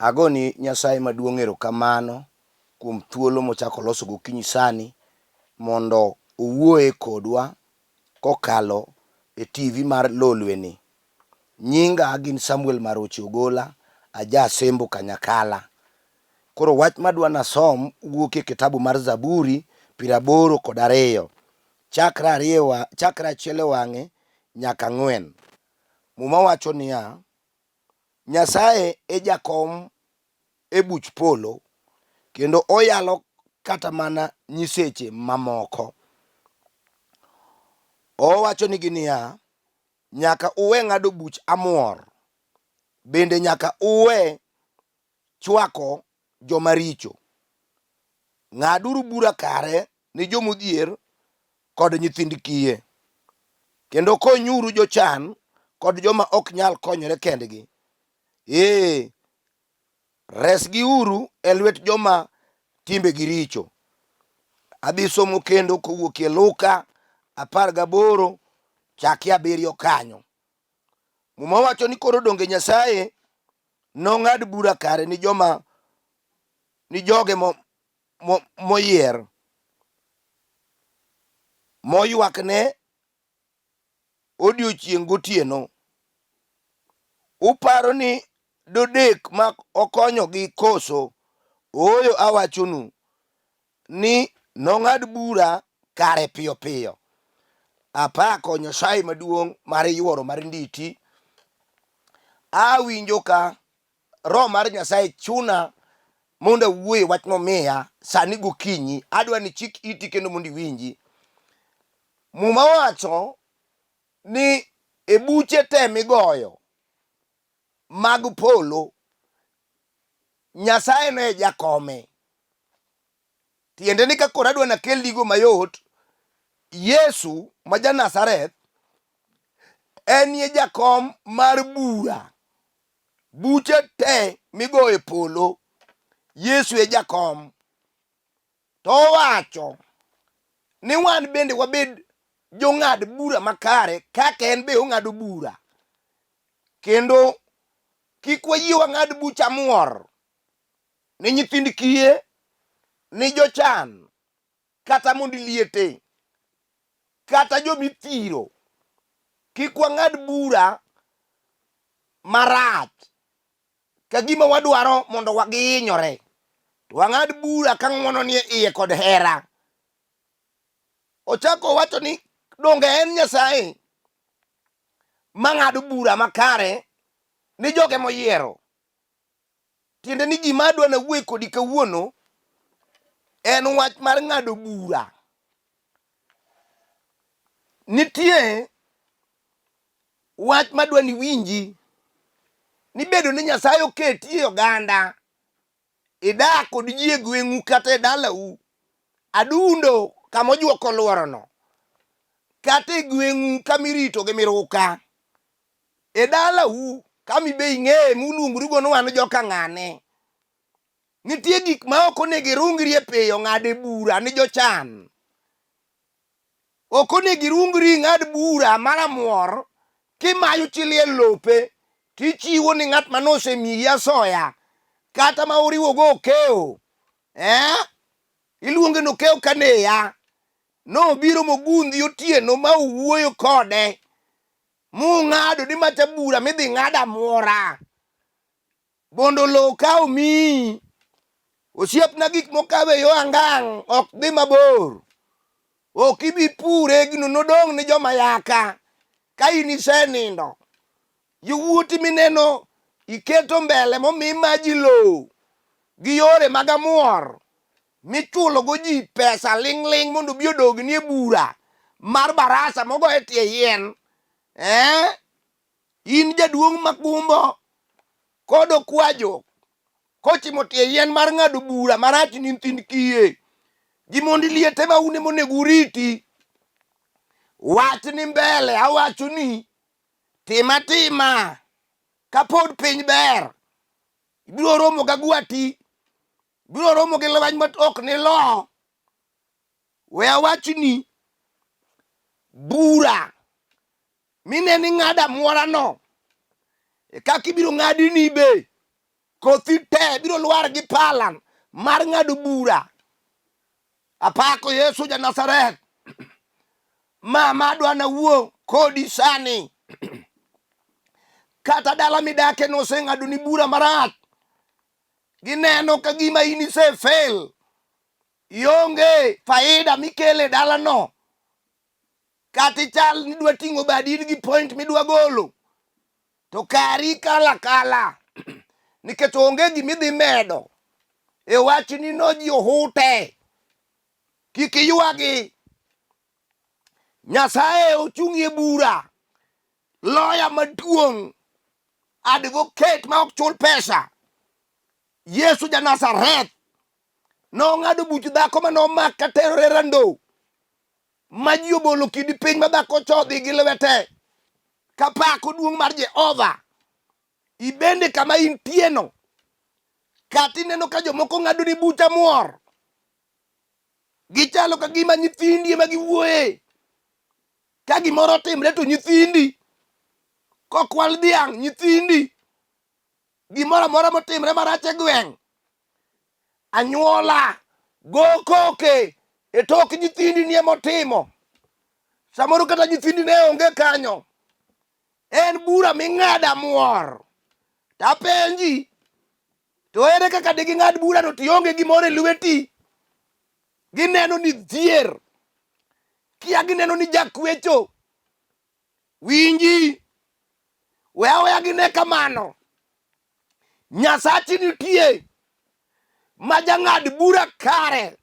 Agoni Nyasaye maduong' erokamano kuom thuolo mochako loso gokinyi sani mondo owuoye kodwa kokalo e TV mar Lolweni. Nyinga gin Samuel Marochi Ogola, aja Sembo Kanyakala. Koro wach madwa nasom wuok e kitabu mar Zaburi 82 chakra achiel e wang'e nyaka 4. Muma wacho niya, Nyasaye e jakom e buch polo, kendo oyalo kata mana nyiseche mamoko. Owacho nigi niya, nyaka uwe ng'ado buch amuor, bende nyaka uwe chwako joma richo. Ng'aduru bura kare ni jomodhier kod nyithind kiye, kendo konyuru jochan kod joma ok nyal konyore kendgi. Resgiuru e lwet joma timbegi richo. Abisomo kendo kowuokie Luka 18 chakre 7 kanyo. Muma wacho ni koro donge Nyasaye nong'ad bura kare ni joge moyier, moywakne odiochieng' gotieno. Uparo ni dodek ma okonyogi koso? Ooyo, awachonu ni nong'ad bura kare piyo piyo. Apako Nyasaye maduong' mar yuoro mar nditi. Awinjo ka Roho mar Nyasaye chuna mondo awuoye wach momiya sani gokinyi. Adwa ni chik iti kendo mondo iwinji. Muma wacho ni e buche te migoyo mag polo, Nyasaye ne jakome. Tiende ni ka koro adwa nakelnigo mayot, Yesu ma ja Nazareth en ye jakom mar bura. Buche te migoyo e polo, Yesu e jakom. To owacho ni wan bende wabed jong'ad bura makare kaka en be ong'ado bura. Kendo kik wayie wang'ad buch amuor ni nyithind kiye, ni jochan, kata mondo liete, kata jomithiro. Kik wang'ad bura marach ka gima wadwaro mondo wagihinyore. To wang'ad bura ka ng'wono ni e iye kod hera. Ochako owacho ni donge en Nyasaye mang'ado bura makare ni joge moyiero. Tiende ni gima adwa nawuoye kodi kawuono en wach mar ng'ado bura. Nitie wach madwa ni winji, ni bedo ni Nyasaye oketi e oganda, idak kod ji e gweng'u kata e dalau, adundo kamojuoko luorono, kata e gweng'u kamirito gi miruka, e dalau kamibe ing'eye muluongorugo ni wan joka ng'ane. Nitie gik ma ok onego irungri e peyo ng'ade bura ni jochan. Ok onego irungri ng'ad bura maramuor kimayo chi liel lope tichiwo ni ng'at manosemiyi asoya kata ma uriwogo okeo. Iluonge ni okeo kaneya. Nobiro mogundhi otieno ma uwuoyo kode, mung'ado ni macha bura midhi ng'ad amuora. Bondo lo ka omiyi. Osiepna, gik mokawe yo angang' ok dhi mabor. Ok ibi pure, gino nodong' ni joma yaka ka in isenindo. Yowuoti mineno iketo mbele momi maji lo gi yore mag amuor michulo go ji pesa ling' ling' mondo obi odogni e bura mar barasa mogo e tie yien. In jaduong' magumbo kod okwajo kochimo tie yien mar ng'ado bura marach ni nyithind kiye. Ji mondo liete ma une monego uriti. Wach ni mbele, awacho ni tima kapod piny ber. Ibiro romo gagwati, ibiro romo gi lwany ma ok ni lo. We awachni bura mineni ng'ado amuora no, e kaka ibiro ng'adni be kothi te biro lwar gi palan mar ng'ado bura. Apako Yesu ja Nazareth ma dwa na wuo kodi sani kata dala midake noseng'ado ni bura marach, gineno ka gima in isefel, ionge faida mikele dalano, kata ichal ni dwa ting'o badi in gi point midwa golo, to kari kala kala nikech onge gimidhi medo e wachni no. Ji ohute, kik iywagi. Nyasaye ochung'ie bura, loya maduong', advocate ma ok chul pesa, Yesu ja Nazareth nong'ado buch dhako manomak ka terore rando, ma ji obolo kidi piny ma dhako chodhi gi lwete. Kapako duong' mar Jehova ibende kama intieno, kata ineno ka jomoko ng'ado ni bucha muor, gichalo ka gima nyithindi ema giwuoye. Ka gimoro timre to nyithindi, kokwal dhiang' nyithindi, gimoro amora motimre marach e gweng', anyuola go koke e tok nyithindi ni emotimo. Samoro kata nyithindi ne onge kanyo. En bura ming'ada muor. Tapenji, to ere kaka diging'ad bura no tionge gimoro e lweti? Gineno ni dhier, kia gineno ni jakwecho. Winji, weya gine kamano, Nyasachi nitie ma jang'ad bura kare.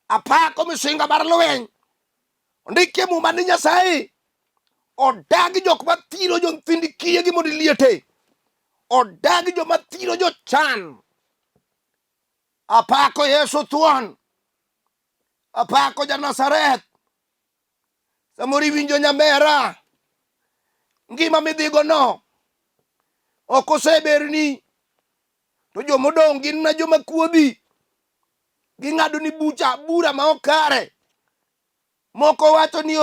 Apako misinga mar lweny, ondike Muma ni Nyasaye odagi jok mathiro jo nyithindi kiye gi mondo liete, odagi jo mathiro jo chan. Apako Yesu thuon, apako ja Nazareth. Samoro iwinjo nyamera, ngima midhigo no ok oseberni, to jomodong' gin na joma kuodhi, ging'ado ni bura ma ok kare. Moko wacho ni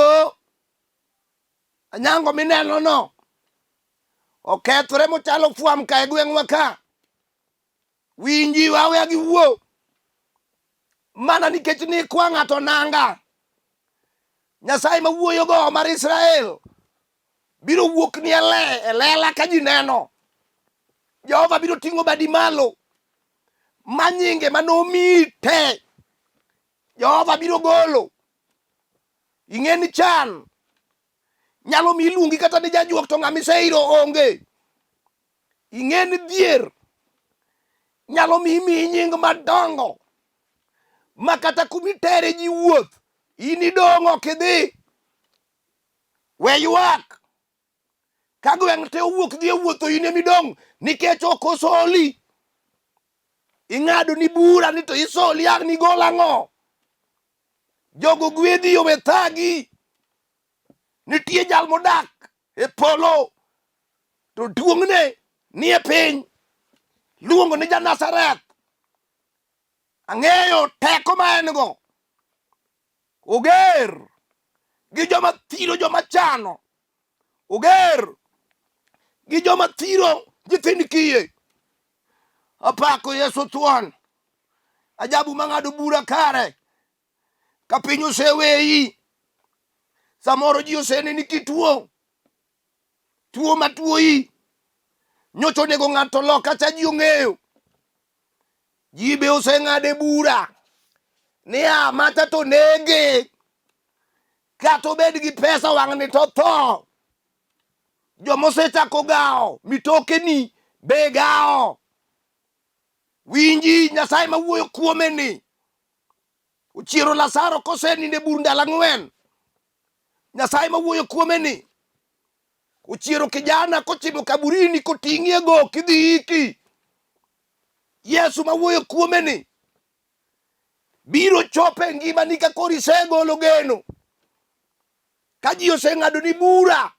anyango mineno no okethore mochalo fuam ka e gweng'wa ka. Winji, waweya gi wuo mana nikech ni kwa ng'ato nanga. Nyasaye ma wuoyo go mar Israel biro wuok ni e lela ka ji neno. Jehova biro ting'o badi malo, ma nyinge manomiyi te Jehova biro golo. Ing'eni chan nyalo mi iluongi kata ni jajuok to ng'ama iseiro onge. Ing'eni dhier nyalo mi imiyi nying madongo ma kata kumitere ji wuoth in idong' ok idhi. We ywak ka gweng' te owuok dhi e wuotho, in emidong' nikech ok osoli. Ing'ado ni bura ni to isoli ang' ni gol ang'o? Jogo gwedhi owe thagi. Nitie jal modak e polo to duong'ne ni e piny, luongo ni ja Nazareth. Ang'eyo teko ma en go. Oger gi joma thiro joma chano, oger gi joma thiro nyithind kiye. Apako Yesu thuon, ajabu mang'ado bura kare. Ka piny oseweyi, samoro ji oseneni kituo, tuo matuoyi nyocha onego ng'ato loka cha ji ong'eyo. Ji be oseng'ade bura ni macha to nege, kata obed gi pesa wang'ni to tho. Jomosechako gawo mitokeni be gawo. Winji, Nyasaye ma wuoyo kuome ni ochiero Lazaro koseninde bur ndalo 4. Nyasaye ma wuoyo kuome ni ochiero kijana kochimo kaburini koting'ie go kidhi iki. Yesu ma wuoyo kuome ni biro chope ngimani ka koro isegolo geno. Ka ji oseng'ado ni bura,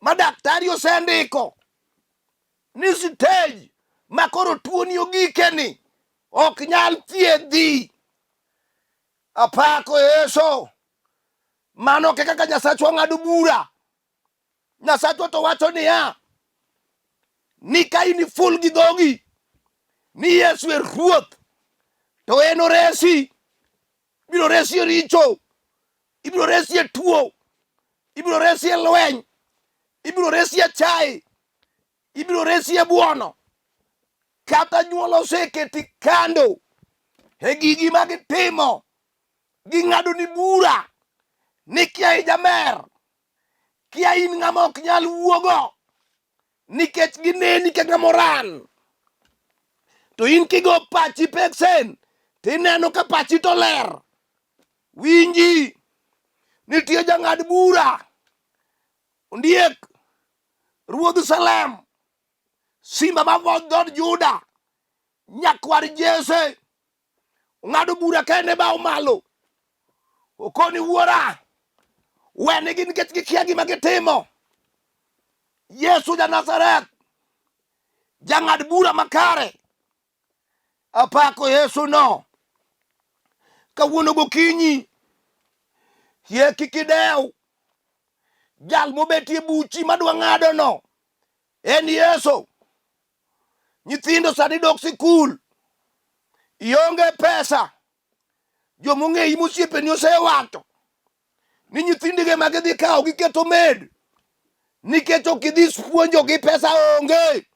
ma daktari osendiko ni stage ma koro tuoni ogikeni ok nyal thiedhi. Apako Yesu, mano kaka Nyasachwa ng'ado bura. Nyasachwa to wacho niya, ni ka in full gi dhogi ni Yesu e ruoth, to en oresi, ibiro resi e richo, ibiro resi e tuo, ibiro resi e lweny, ibiro resi e chai, ibiro resi e buono. Kata nyuol oseketi kando e gigi ma gitimo, ging'ado ni bura ni kia ijamer, kia in ng'ama ok nyal wuogo, nikech gineni ka ng'ama oran. To in kigo pachi peksen, tineno ka pachi to ler. Winji, nitie jang'ad bura, Ondiek, Ruodh Salem, Simba mavod dhod Juda, nyakwar Jese, ong'ado bura kende ba omalo. Okoni wuora, wenegi nikech gikia gima gitimo. Yesu ja Nazareth, jang'ad bura makare, apako Yesu no. Kawuono gokinyi, yie kik idew, jal mobetie buchi madwa ng'ado no en Yesu. Nyithindo sani dok sikul, ionge pesa, jomong'eyi mosiepeni osewacho ni nyithindige ma gidhi kawo giketo med, nikech ok idhi puonjogi, pesa onge,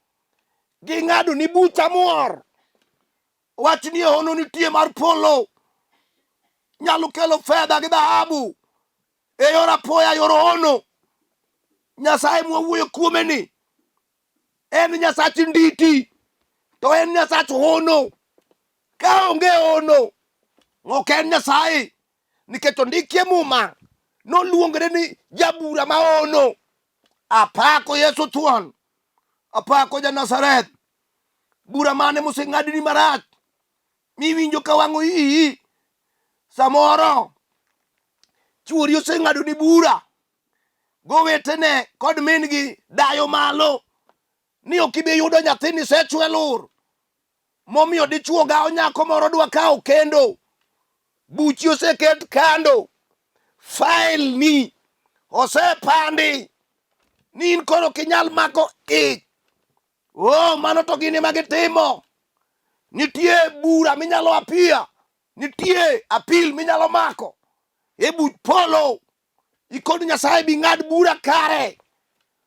ging'ado ni bucha muor. Wach ni hono nitie mar polo, nyalo kelo fedha gi dhahabu e yor apoya, yor hono. Nyasaye mwawuoyo kuome ni en Nyasach nditi, to en Nyasach hono. Ka onge hono, ok en Nyasaye, nikech ondikie Muma noluongre ni jabura ma hono. Apako Yesu thuon, apako ja Nazareth. Bura mane moseng'adni marach miwinjo ka wang'o iyi? Samoro chuori oseng'ado ni bura gowetene kod min gi dayo malo ni ok ibi yudo nyathini sechwe lur, momiyo dichuo gawo nyako moro dwa kawo kendo. Buchi oseket kando, fail ni osepandi ni in koro kinyal mako ich. Oh, mano to gini magitimo. Nitie bura minyalo apia, nitie apil minyalo mako e buch polo. Ikod Nyasaye bi ng'ad bura kare,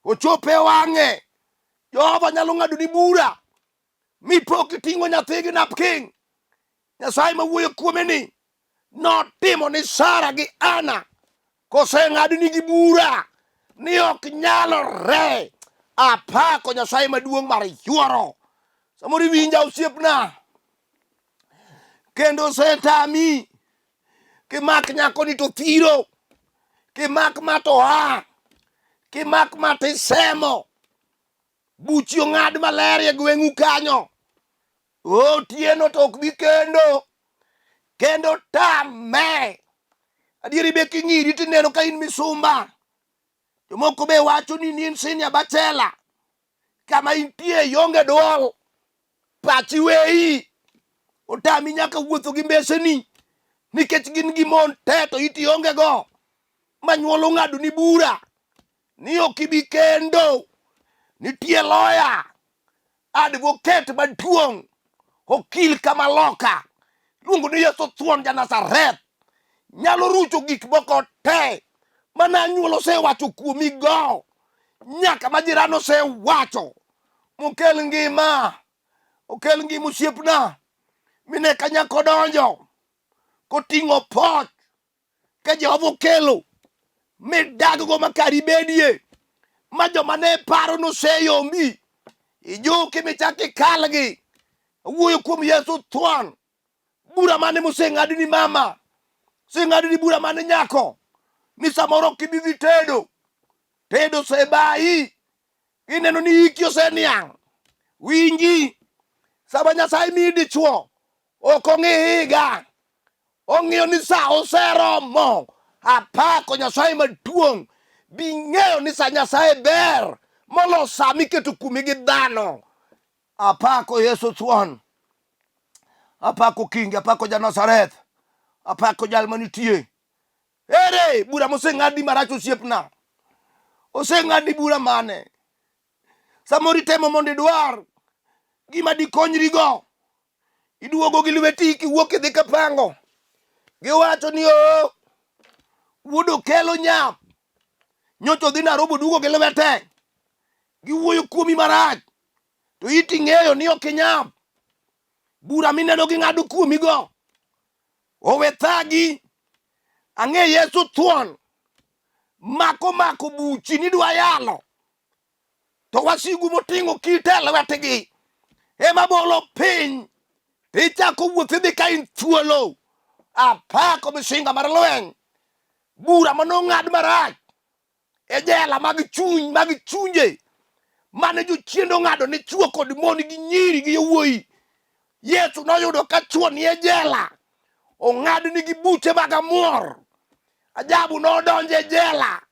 ochope wang'e. Jehova nyalo ng'ado ni bura mipo kiting'o nyathi gi napking. Nyasaye mawuoyo kuome ni notimo ni Sara gi Ana, koseng'ad ni gi bura ni ok nyalore. Apako Nyasaye maduong' mar yuoro. Samoro iwinja osiepna, kendo setami kimak nyakoni to thiro, kimak ma to ha, kimak ma tisemo, buchi ong'ad maler e gweng'u kanyo. Otieno to ok bi kendo, kendo tame. Adieri be king'iri tineno ka in misumba. Jomoko be wacho ni in senior bachelor, kama intie ionge duol, pachi weyi, otami nyaka wuotho gi mbeseni, nikech gin gi mon te to iti onge go. Manyuolo ng'ado ni bura ni ok ibi kendo. Nitie lawyer, advocate maduong', okil Kamaloka, luongo ni Yesu thuon ja Nazareth, nyalo rucho gik moko te mana anyuola osewacho kuomi go, nyaka ma jirani osewacho. Mokel ngima, okel ngima osiepna. Mine ka nyako donjo koting'o poch ka Jehova okelo midag go makari bedie, ma joma ne paro noseyombi, ijuki michaki kalgi. Wuoyo kuom Yesu thuon, bura mane moseng'adi ni mama, seng'adi ni bura mane nyako, ni samoro kibidhi tedo, tedo sebai, ineno ni iki oseniang'. Winji, sama Nyasaye miyi dichuo, ok ong'i higa, ong'iyo ni sa oseromo. Apako Nyasaye maduong', bi ng'eyo ni sa Nyasaye ber molo sa miketo kuomi gi dhano. Apako Yesu thuon, apako Kingi, apako ja Nazareth, apako jal manitie. Ere bura moseng'adi marach osiepna? Oseng'adi bura mane? samoro itemo mondo idwar gima dikonyrigo, iduogo gi lweti kiwuok idhi kapango, giwacho ni wuodo kelo nyap, nyocha odhi Nairobi oduogo gi lwete, giwuoyo kuomi marach, to iti ng'eyo ni ok inyap. Bura mineno gi ng'ado kuomigo owe thagi. Ang'e Yesu thuon mako buchi nidwa yalo, to wasigu moting'o kite e lwetgi ema bolo piny, tichako wuoth idhi ka in thuolo. Apako misinga mar lweny, bura manong'ad marach e jela mag chunje mane jochiende ong'ado ni chuo kod mon gi nyiri gi yawuoyi. Yesu noyudo ka chuo ni e jela, ong'ad nigi buche mag amuor. Ajabu nodonje jela.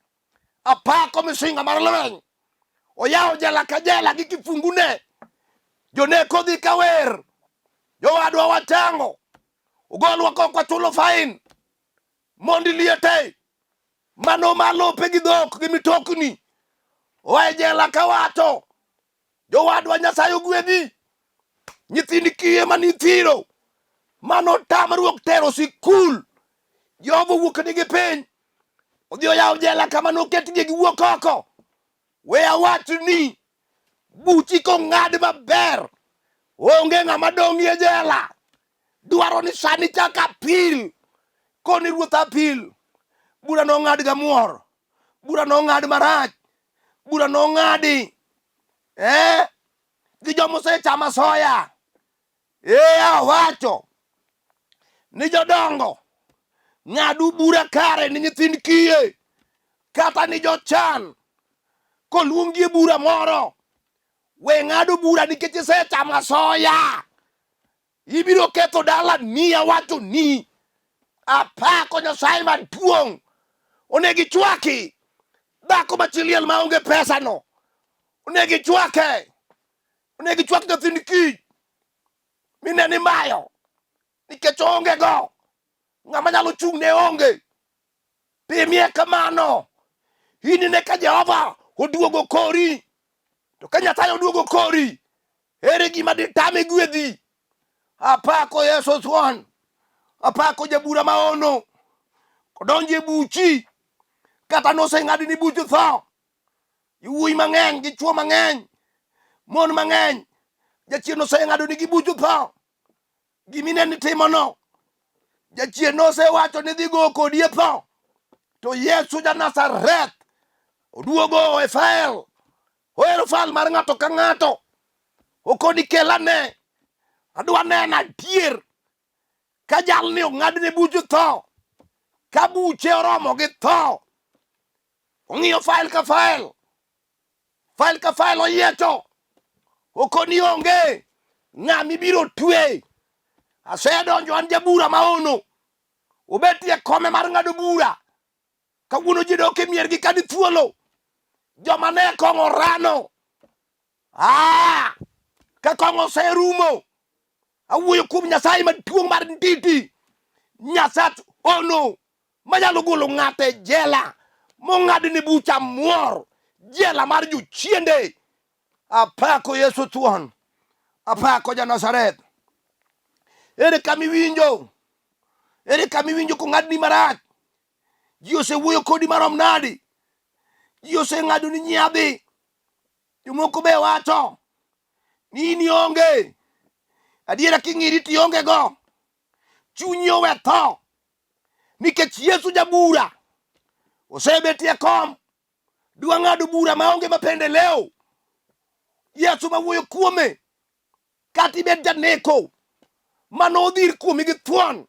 Apako misinga mar lweny, oyawo jela ka jela gi kifungune. Joneko dhi kawer, jowadwa wachango, ogolwa kok wachulo fain, mondi liete mano malope gi dhok gi mitokni. Oaye jela kawacho, jowadwa Nyasaye ogwedhi, nyithindi kiye manithiro mano tamruok tero sikul, Jehova wuok nigi piny, odhi oyawo jela kama noketgie giwuok oko. We awachni, buchi kong'ad maber, onge ng'ama dong'i e jela. Dwaro ni sani chak apil, koni ruoth apil. Bura nong'ad gamuor, bura nong'ad marach, bura nong'adi gi jomosechamo asoya. Awacho ni jodongo, ng'adu bura kare ni nyithind kiye, kata ni jochan koluongie bura moro. We ng'ado bura nikech isechamo asoya, ibiro ketho dala ni. Awacho ni apako Nyasaye maduong', onego ichwaki dhako machiliel maonge pesa no, onego ichwake, onego ichwak nyithind kich mineni mayo nikech onge go, ng'ama nyalo chung' ne onge. Pimie kamano, inine ka Jehova oduogo kori, to ka Nyasaye oduogo kori, ere gima ditame gwedhi. Apako Yesu thuon, apako jabura maono, kodonje buchi, kata noseng'adi ni buch tho. Yawuoyi mang'eny gi chuo mang'eny, mon mang'eny, jachien oseng'ado nigi buch tho. Gimineni timono, jachien nosewacho ni dhi go kodi e tho, to Yesu ja-Nazareth oduogo e fael, oero fael mar ng'ato ka ng'ato. Okoni kelane, adwa neno adier ka jalni ong'adne buch tho, ka buche oromo gi tho. Ong'iyo fael ka fael oyiecho, okoni onge ng'ami biro twe. Asedonjo an jabura maono, obetie kome mar ng'ado bura. Kawuono ji dok e miergi ka di thuolo, joma ne kong'o rano. Ka kong'o oserumo, awuoyo kuom Nyasaye maduong' mar nditi, Nyasach ono manyalo golo ng'ato e jela mong'adne bucha muor, jela mar jochiende. Apako Yesu thuon, apako ja-Nazareth. Ere kamiwinjo, ere kamiwinjo kong'adni marach? Ji osewuoyo kodi marom nadi? Ji oseng'ado ni nyiadhi. Jomoko be wacho ni in ionge, adiera king'iri tionge go. Chunyi owe tho, nikech Yesu jabura osebetie kom, dwa ng'ado bura maonge mapendeleo. Yesu mawuoyo kuome, kata ibed janeko manodhir kuomi gi thuon,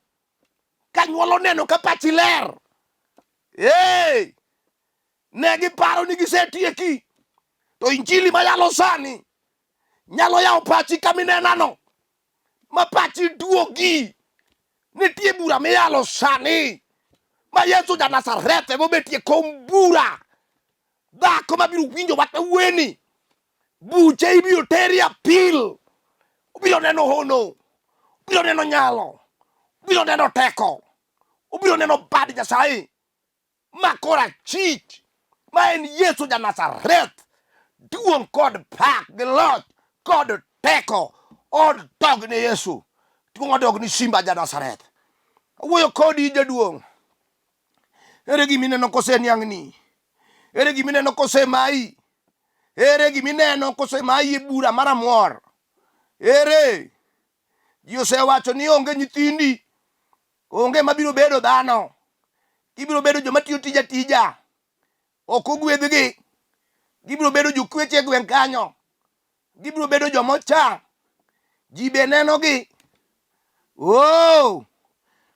kanyuolo neno ka pachi ler. Ne giparo ni gisetieki, to injili mayalo sani nyalo yawo pachi kaminenano, ma pachi duogi. Nitie bura miyalo sani, ma Yesu ja-Nazareth emobetie kom bura. Dhako mabiro winjo wach weni, buche ibiro teri apil. Ubiro neno hono, ubiro neno nyalo, ubiro neno teko, ubiro neno bad Nyasaye ma korachwich, ma en Yesu ja-Nazareth. duong kod pak gi loch kod teko od dog ne Yesu. Duong odog ni Simba ja Nazareth. Awuoyo kodi jaduong'. Ere gimineno kose niang'ni? Ere gimineno kose mai? Ere gimineno kose mai e bura maramuor? Ere ji osewacho ni onge nyithindi, onge mabiro bedo dhano, gibiro bedo joma tiyo tija tija, ok ogwedhgi, gibiro bedo jokweche e gweng' kanyo, gibiro bedo joma ochang', ji be nenogi.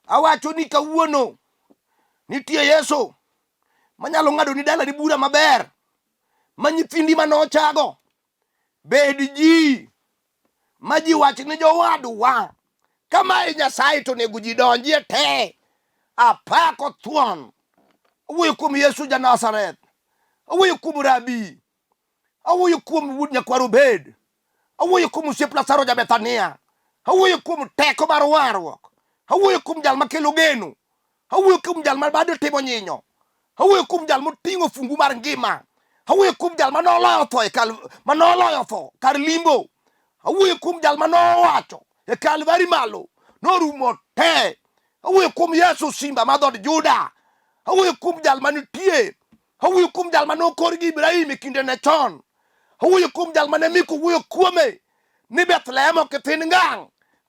Awacho ni kawuono nitie Yesu manyalo ng'ado ni dalani bura maber, ma nyithindi manochago bed ji ma ji wach ni jowadwa kamae Nyasaye to nego ji donjie te. Apako thuon. Awuoyo kuom Yesu ja Nazareth, awuoyo kuom Rabi, awuoyo kuom wuod nyakwar Obed, awuoyo kuom osiep Lazaro ja Bethania, awuoyo kuom teko mar warruok, awuoyo kuom jal makelo geno, awuoyo kuom jal ma bade timo nyinyo, awuoyo kuom jal moting'o fungu mar ngima, awuoyo kuom jal manoloyo tho kar limbo, awuoyo kuom jal manowacho e Kalvari malo norumo te. Awuoyo kuom Yesu Simba ma dhod Juda, awuoyo kuom jal manitie, awuoyo kuom jal manokor gi Ibrahim e kindene chon, awuoyo kuom jal mane Mika wuoyo kuome ni Bethlehem ok thin ngang',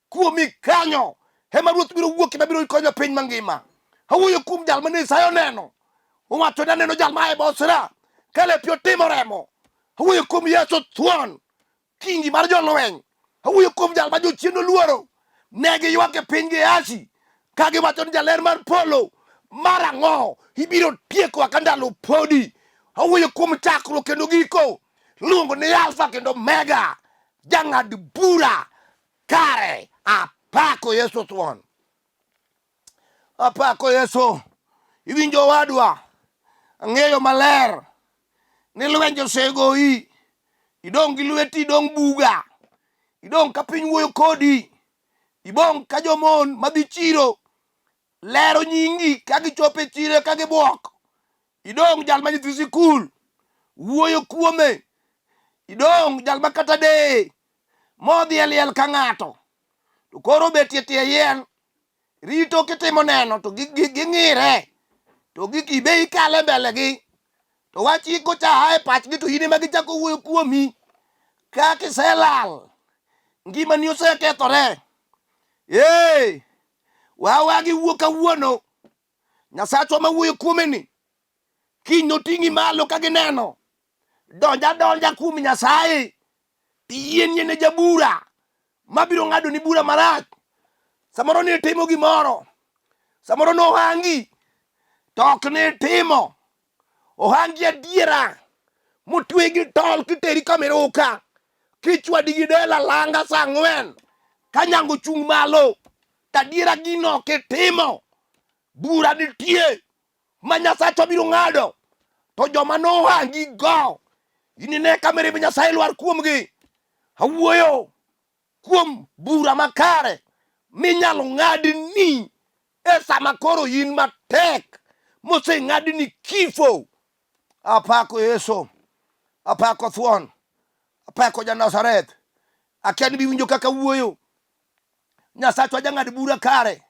kuomi kanyo ema Ruoth biro wuokie mabiro konyo piny mangima. Awuoyo kuom jal mane Isaya oneno, owacho ni aneno jal ma e Bosra ka lepe otimo remo. Awuoyo kuom Yesu thuon, kingi mar jolweny. Awuoyo kuom jal ma jochien oluoro, ne giywak e piny Gehazi ka giwacho ni jaler mar polo marang'o ibiro tiekowa ka ndalo podi. Awuoyo kuom chakruok kendo giko, luongo ni Alfa kendo Omega, jang'ad bura kare. Apako Yesu thuon, apako Yesu. Iwinjo wadwa, ang'eyo maler ni lwenje osegoyi, idong' gi lweti, idong' buga, idong' ka piny wuoyo kodi, ibong' ka jomon madhi chiro lero nyingi ka gichopo e chiro ka gibuok, idong' jal ma nyithi sikul wuoyo kuome, idong' jal ma kata deye modhi e liel ka ng'ato, to koro betie tie yien rito kitimo neno to ging'ire, to gikibe ikale mbelegi, to wach iko cha e pachgi to in ema gichako wuoyo kuomi ka kiselal, ngimani osekethore. Wawagi wuok kawuono, Nyasachwa ma wuoyo kuomeni kiny noting'i malo ka gineno, donja kuom Nyasaye, yien ne jabura mabiro ng'ado ni bura marach. Samoro ne timo gimoro, samoro nohangi to ok ne timo, ohangi adiera motwe gi tol kiteri kameruka, kichwadi gi dela langa sa 4 ka nyango chung' malo, tadiera gino kitimo, bura nitie ma Nyasachwa biro ng'ado. To joma nohangi go, inine kamirib Nyasaye lwar kuomgi. Awuoyo kuom bura makare minyalo ng'adni e sama koro in matek moseng'adni kifo. Apako Yesu, apako thuon, apako ja Nazareth. Akia ni biwinjo kaka wuoyo. Nyasachwa jang'ad bura kare,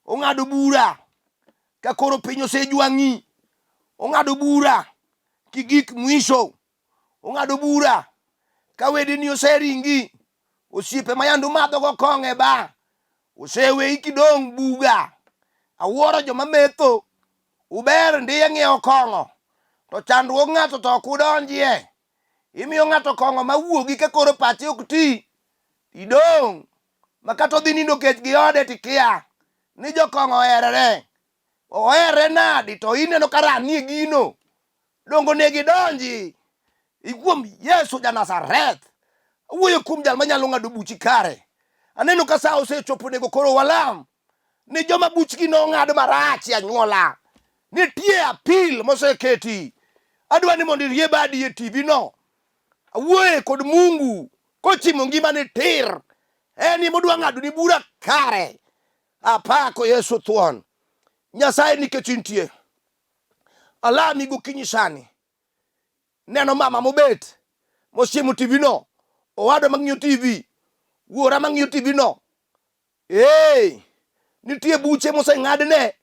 ong'ado bura ka koro piny osejwang'i, ong'ado bura kigik mwisho, ong'ado bura ka wedeni oseringi, osiepe ma yando madho go kong'e ba oseweyi kidong' buga. Awuoro joma metho, uber ndiye ng'iewo kong'o, to chandruok ng'ato to ok udonjie. Imiyo ng'ato kong'o ma wuogi ka koro pache ok ti, idong' makato dhi nindo kech gi ode tikia ni jokong'o ohere nadi, to ineno ka ranie gino dongo ne gidonji ikuom Yesu ja Nazareth. Awuoyo kuom jal manyalo ng'ado buchi kare. Aneno ka sa osechopo nego koro walam ni joma buchgi nong'ad marach anyuola. Nitie apil moseketi, adwa ni mondo irie badi e TV no. Awuoye kod Mungu kochimo ngimani tir, eni modwa ng'ado ni bura kare. Apako Yesu thuon. Nyasaye nikech intie, alami gokinyi sani neno mama mobet mosiemo TV no, owado mang'iyo TV, wuora mang'iyo TV no. Nitie buche moseng'adne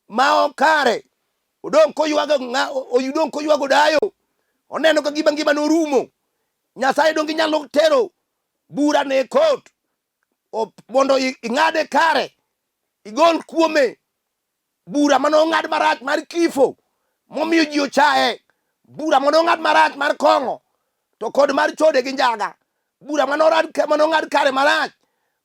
ma okare. Odong' koywago dayo. Oneno ka ngima norumo. Nyasaye dong inyalo tero bura ne kot mondo ing'ade kare, igol kuome bura manong'ad marach mar kifo momiyo ji ochaye, bura manong'ad marach mar kong'o to kod mar chode gi njaga, bura manong'ad kare marach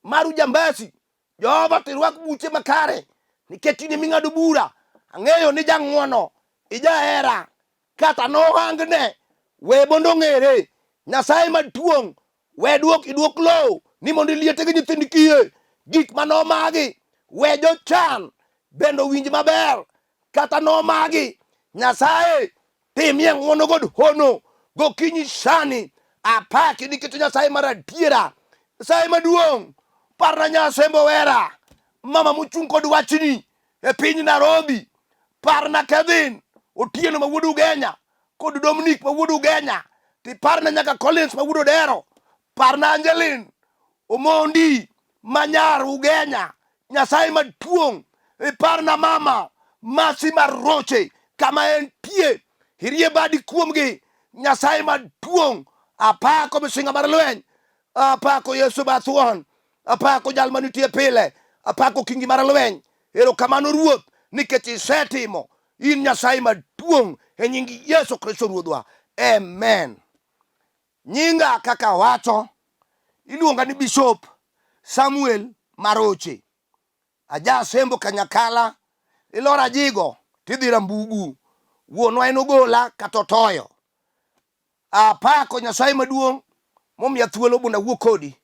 mar ujambasi. Jehova tirwak buche makare, nikech in ming'ado bura. Ang'eyo ni jang'wono, ijahera, kata nohangne we mondo ng'ere. Nyasaye maduong' we idwok low ni mondo iliete gi nyithind kiye. Gik manomagi we jochan bendo winj maber, kata nomagi Nyasaye timie ng'wono god hono gokinyi sani. Apaki nikech Nyasaye maradiera, Nyasaye maduong'. Parna Nyasembo Wera, mama mochung' kod wachni e piny Nairobi. Parna Kevin Otieno ma wuod Ugenya kod Dominic ma wuod Ugenya. Ti parna nyaka Collins ma wuod Odero. Parna Angeline Omondi manyar Ugenya. Nyasaye maduong'. Parna mama Masi Maroche kama entie. Hirie badi kuomgi. Nyasaye maduong'. Apako misinga mar lweny. Apako Yesu Bathuon. Apako jal manitie pile. Apako kingi mar lweny. Erokamano Ruoth nikech isetimo. In Nyasaye maduong' e nying Yesu Kristo Ruodhwa. Amen. Nyinga kaka wacho iluonga ni Bishop Samuel Maroche. Aja Sembo Kanyakala. Ilora jigo tidhi Rambugu. Wuonwa en ogola kata otoyo. Apako Nyasaye maduong' momiya thuolo mondo awuo kodi.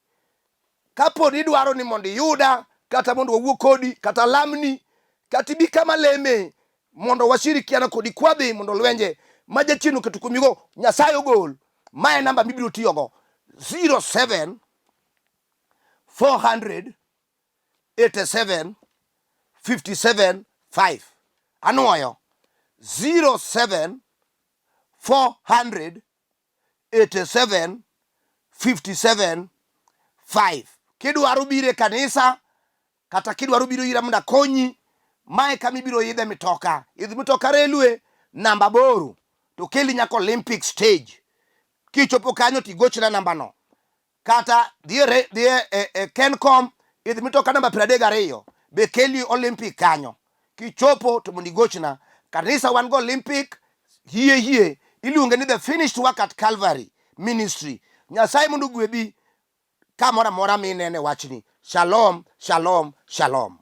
Kapod idwaro ni mondo iyuda, kata mondo wawuo kodi, kata lamni, kata ibi kama leme mondo washirikiana kodi kwadhi mondo lwenje majachino ketukumigo Nyasaye ogol. Mae namba mibiro tiyogo 07 400 87 57 5. Anuoyo 07 400 87 57 5. Kidwaro bire kanisa kata kidwaro biro ira munda konyi, mae kama ibiro idhe mitoka. Idh mitoka railway namba boru to keli nyaka Olympic stage. Kichopo kanyo tigochna namba no. Kata dhie Kencom idh mitoka namba 32 be keli Olympic kanyo. Kichopo to mondo igochna. Kanisa wan go Olympic hie iluonge ni The Finished Work at Calvary Ministry. Nyasaye mondo gwedhi kamora mora minene wachni. Shalom, shalom, shalom.